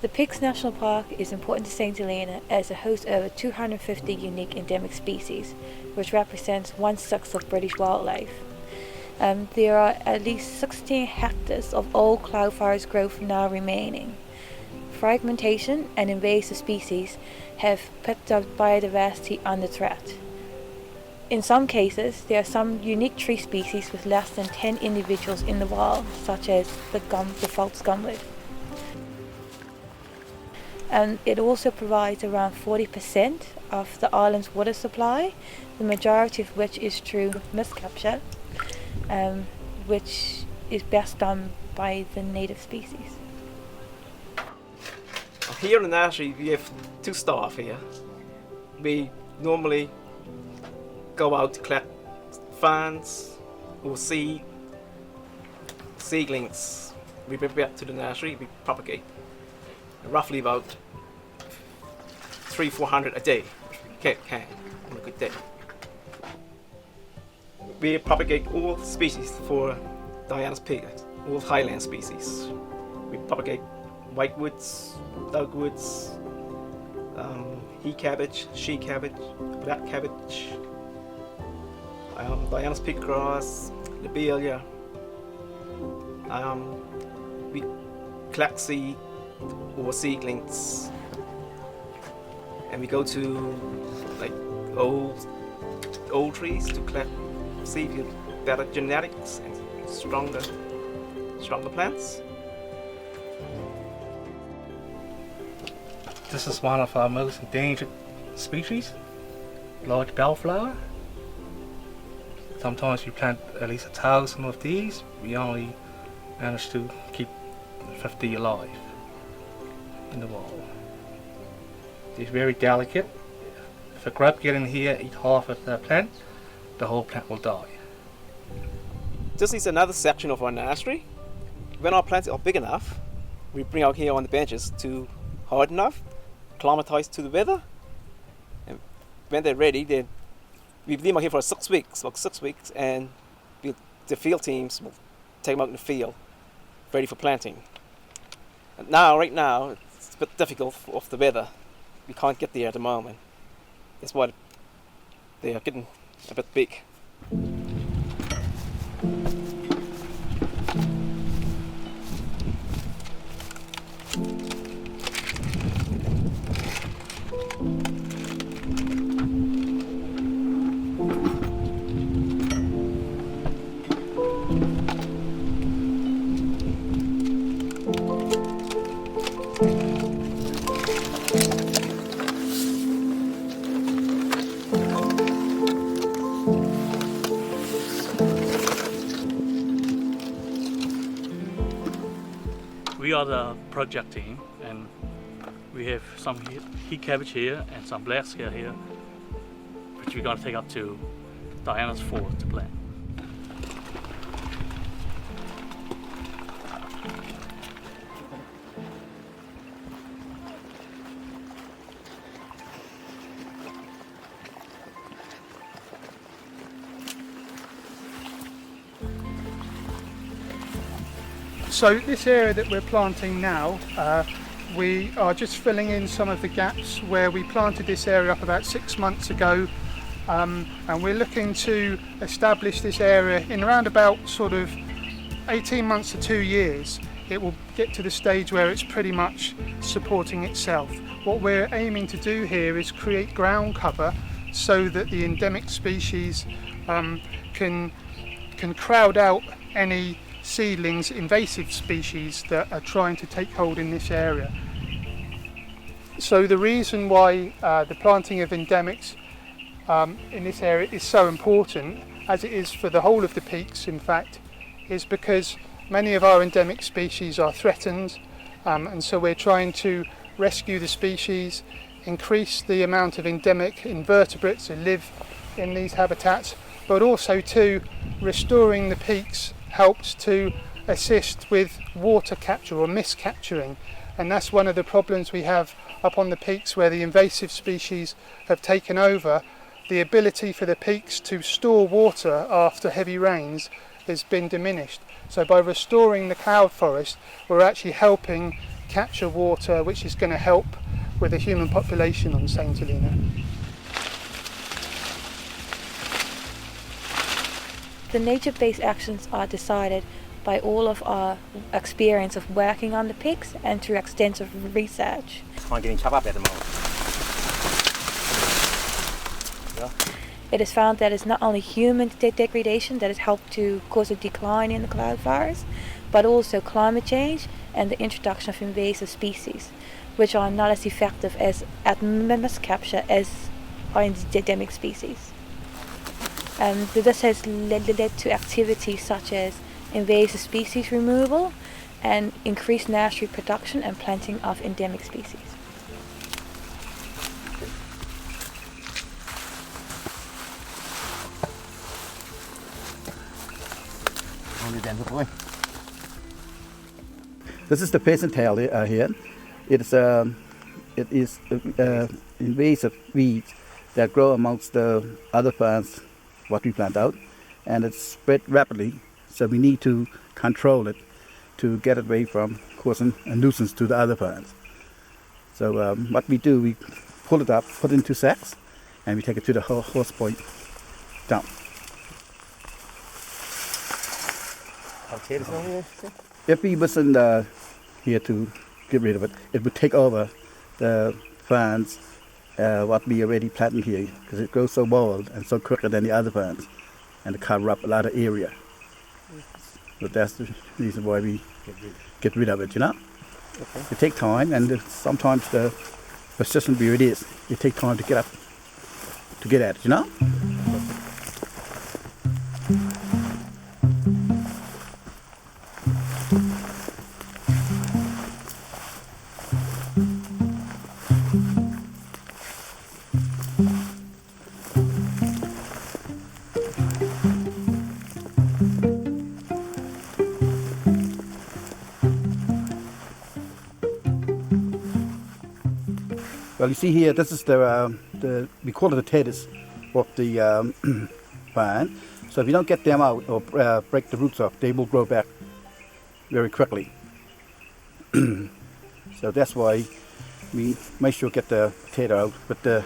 The Pigs National Park is important to St Helena as it hosts over 250 unique endemic species, which represents 1/6 of British wildlife. There are at least 16 hectares of old cloud forest growth now remaining. Fragmentation and invasive species have put the biodiversity under threat. In some cases, there are some unique tree species with less than 10 individuals in the wild, such as the false gumwood. And it also provides around 40% of the island's water supply, the majority of which is through mist capture, which is best done by the native species. Here in the nursery we have two staff here. We normally go out to collect ferns or seedlings. We bring back to the nursery, we propagate. Roughly about 300-400 a day, can on a good day. We propagate all species for Diana's pig, all highland species. We propagate whitewoods, dogwoods, he cabbage, she cabbage, black cabbage, Diana's pig grass, lobelia. We collect seed or seedlings, and we go to like old trees to collect seed with better genetics and stronger plants. This is one of our most endangered species, large bellflower. Sometimes we plant at least 1,000 of these. We only manage to keep 50 alive in the wild. It's very delicate. If a grub get in here, eat half of the plant, the whole plant will die. This is another section of our nursery. When our plants are big enough, we bring out here on the benches to hard enough, acclimatize to the weather, and when they're ready, then we leave them out here for 6 weeks, and the field teams will take them out in the field, ready for planting. And right now, it's a bit difficult of the weather. We can't get there at the moment. That's why they are getting a bit big. We are the project team, and we have some heat cabbage here and some black scale here, which we're going to take up to Diana's fort to plant. So this area that we're planting now, we are just filling in some of the gaps where we planted this area up about 6 months ago, and we're looking to establish this area in around about sort of 18 months to 2 years. It will get to the stage where it's pretty much supporting itself. What we're aiming to do here is create ground cover so that the endemic species can crowd out any seedlings, invasive species that are trying to take hold in this area. So the reason why the planting of endemics in this area is so important, as it is for the whole of the peaks in fact, is because many of our endemic species are threatened, and so we're trying to rescue the species, increase the amount of endemic invertebrates that live in these habitats, but also too restoring the peaks helps to assist with water capture or miscapturing, and that's one of the problems we have up on the peaks where the invasive species have taken over. The ability for the peaks to store water after heavy rains has been diminished. So by restoring the cloud forest, we're actually helping capture water, which is going to help with the human population on St Helena. The nature-based actions are decided by all of our experience of working on the peaks and through extensive research. It's kind of getting chopped up at the moment. It is found that it's not only human degradation that has helped to cause a decline in the cloud forest, but also climate change and the introduction of invasive species, which are not as effective as at mass capture as are endemic species. This has led to activities such as invasive species removal and increased nursery production and planting of endemic species. This is the peasant tail here. It is invasive weeds that grow amongst the other plants what we plant out, and it's spread rapidly. So we need to control it to get it away from causing a nuisance to the other plants. So what we do, we pull it up, put it into sacks, and we take it to the horse point dump. If we wasn't here to get rid of it, it would take over the plants what we already planted here, because it grows so wild and so quicker than the other plants, and it cover up a lot of area. But that's the reason why we get rid of it, you know. Okay. It takes time, and sometimes the persistent where it is, it takes time to get up, to get at it, you know. Well, you see here, this is the we call it the tails of the plant. So if you don't get them out or break the roots off, they will grow back very quickly. So that's why we make sure get the potato out with the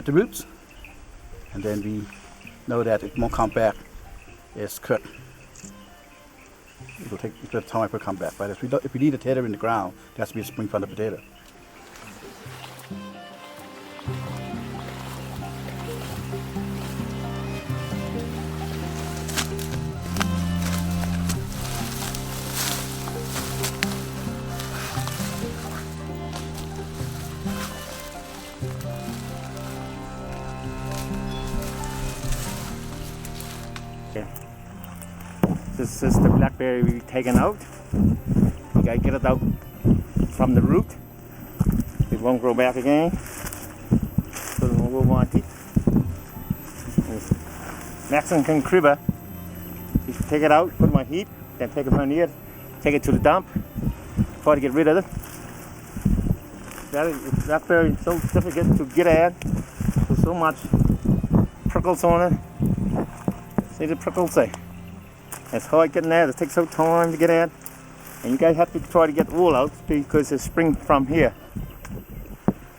roots, and then we know that it won't come back as quick. It will take a bit of time to come back. But if we leave the potato in the ground, it has to be a spring from the potato. This is the blackberry we've taken out. You gotta get it out from the root. It won't grow back again. So we won't want it. Mexican cribber. You take it out, put it on heat, then take it from here, take it to the dump, try to get rid of it. Blackberry is so difficult to get at. There's so much prickles on it. See the prickles there? It's hard getting at, it takes so time to get at, and you guys have to try to get the wool out because it's spring from here.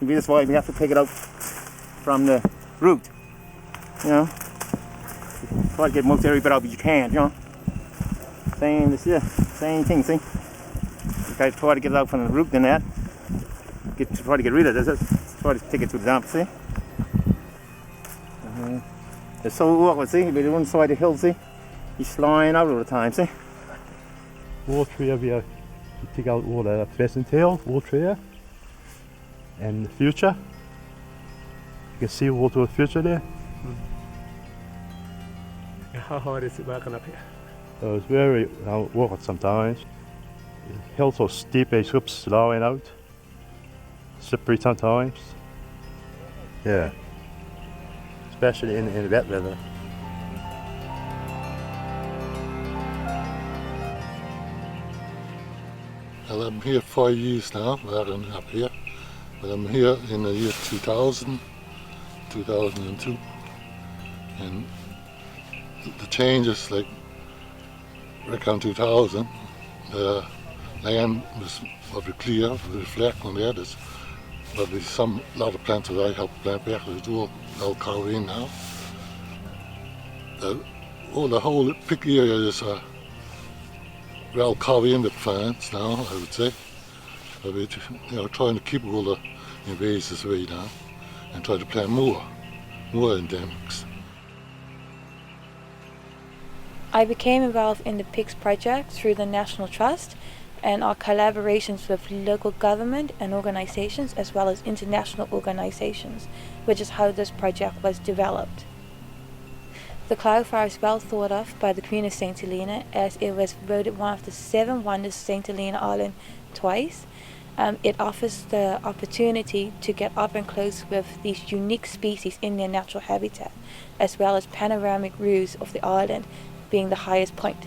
Maybe that's why we have to take it out from the root, you know. Try to get most every bit out you can, you know. Same this here, same thing, see. You guys try to get it out from the root and that. Try to get rid of this, try to take it to the dump, see. It's so awkward, see, but on one side of the hill, see. He's flying out all the time, see? All three of you take out all the pheasant tail, all three. and the future. You can see all to the future there. How hard is it working up here? So it's very awkward sometimes. The hills are steep, it slips slowing out. Slippery sometimes. Yeah. Especially in wet weather. Well, I'm here 5 years now, working up here. But I'm here in the year 2000, 2002. And the changes, like around 2000, the land was probably clear, very flat on the others. But there's a lot of plants that I help plant back, it's all Crowie now. The whole big area is well Crowie with plants now, I would say. But we're trying to keep all the invasives away now and try to plant more endemics. I became involved in the PICS project through the National Trust and our collaborations with local government and organizations as well as international organizations, which is how this project was developed. The cloud fire is well thought of by the Queen of St Helena as it was voted one of the 7 wonders of St Helena Island twice. It offers the opportunity to get up and close with these unique species in their natural habitat, as well as panoramic views of the island being the highest point.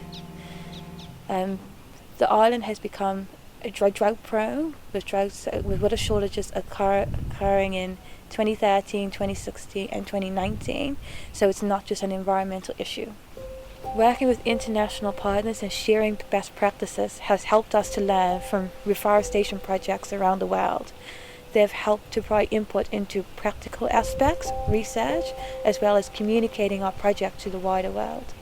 The island has become drought prone, with water shortages occurring in 2013, 2016 and 2019, so it's not just an environmental issue. Working with international partners and sharing best practices has helped us to learn from reforestation projects around the world. They have helped to provide input into practical aspects, research, as well as communicating our project to the wider world.